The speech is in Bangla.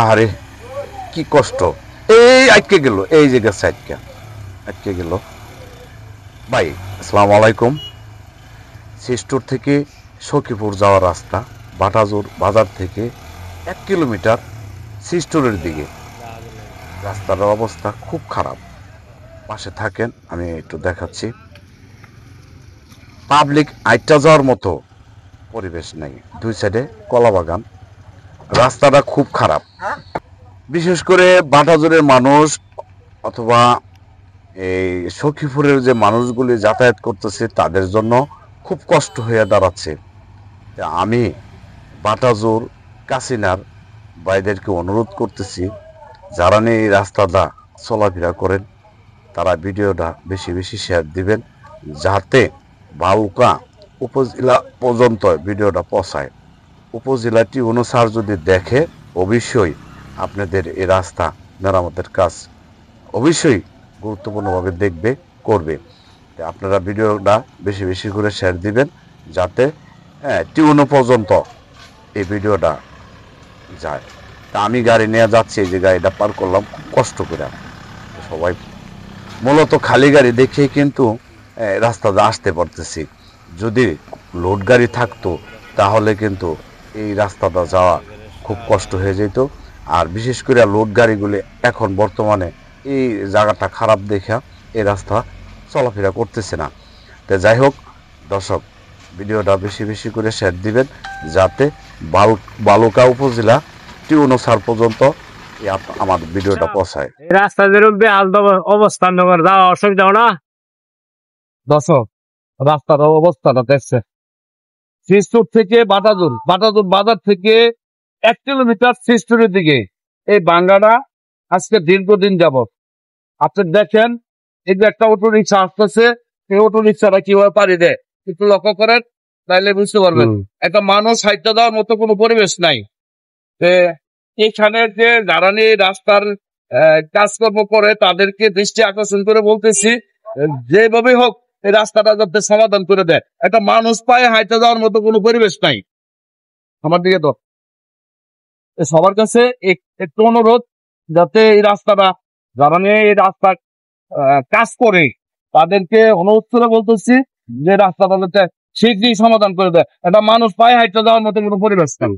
আরে কি কষ্ট! এই আটকে গেল, এই যে গেছে আটকে গেল। ভাই, আসসালামু আলাইকুম। সিস্টোর থেকে সখীপুর যাওয়ার রাস্তা, বাটাজোর বাজার থেকে 1 কিলোমিটার সিস্টোরের দিকে। রাস্তার অবস্থা খুব খারাপ। পাশে থাকেন, আমি একটু দেখাচ্ছি। পাবলিক আইটা যাওয়ার মতো পরিবেশ নেই, দুই সাইডে কলা বাগান। রাস্তাটা খুব খারাপ, বিশেষ করে বাটাজোরের মানুষ অথবা এই সখীপুরের যে মানুষগুলি যাতায়াত করতেছে তাদের জন্য খুব কষ্ট হয়ে দাঁড়াচ্ছে। তা আমি বাটাজোর কাসিনার ভাইদেরকে অনুরোধ করতেছি, যারা নিয়ে এই রাস্তাটা চলাফেরা করেন তারা ভিডিওটা বেশি বেশি শেয়ার দিবেন, যাতে বালুকা উপজেলা পর্যন্ত ভিডিওটা পৌঁছায়। উপজেলাটি অনুসার যদি দেখে, অবশ্যই আপনাদের এই রাস্তা মেরামতের কাজ অবশ্যই গুরুত্বপূর্ণভাবে দেখবে, করবে। আপনারা ভিডিওটা বেশি বেশি করে শেয়ার দিবেন, যাতে টিউনো পর্যন্ত এই ভিডিওটা যায়। তা আমি গাড়ি নিয়ে যাচ্ছি, যে গাড়িটা পার করলাম খুব কষ্ট করে। সবাই মূলত খালি গাড়ি দেখেই কিন্তু রাস্তাতে আসতে পারতেছি। যদি লোড গাড়ি থাকতো তাহলে কিন্তু এই রাস্তাটা যাওয়া খুব কষ্ট হয়ে যেত। আর বিশেষ করে লোড গাড়িগুলি এখন বর্তমানে এই জায়গাটা খারাপ দেখা এই রাস্তা চলাফেরা করতেছে না। তো যাই হোক দর্শক, ভিডিওটা বেশি বেশি করে শেয়ার দিবেন, যাতে বালুকা উপজেলা টিউনসার পর্যন্ত আমার ভিডিওটা পৌঁছায়। রাস্তা যেরকম বেহাল অবস্থান যাওয়া অসুবিধা না। দর্শক, রাস্তার অবস্থাটা দেখছে। সিস্টোর থেকে বাটাজোর, বাটাজোর বাজার থেকে 1 কিলোমিটার সিস্টোরের দিকে এই বাঙ্গাটা আজকে দীর্ঘদিন যাবত। আপনি দেখেন, এই যে একটা অটো রিক্সা আসতেছে, এই অটো রিক্সাটা কিভাবে পাড়ি দেয় একটু লক্ষ্য করেন, তাইলে বুঝতে পারবেন একটা মানুষ হাইটটা দেওয়ার মতো কোনো পরিবেশ নাই। এখানে যে যারা নিয়ে রাস্তার কাজকর্ম করে তাদেরকে দৃষ্টি আকর্ষণ করে বলতেছি, যেভাবে হোক এই রাস্তাটা যাতে সমাধান করে দেয়। একটা মানুষ পায়ে হাইটে যাওয়ার মতো কোনো পরিবেশ নাই। আমার দিকে তো সবার কাছে একটু অনুরোধ, যাতে এই রাস্তাটা যারা নিয়ে এই রাস্তা কাজ করে তাদেরকে অনুরোধ করে বলতেছি যে রাস্তাটা যাতে শীঘ্রই সমাধান করে দেয়। একটা মানুষ পায়ে হাইটে যাওয়ার মতো কোনো পরিবেশ নাই।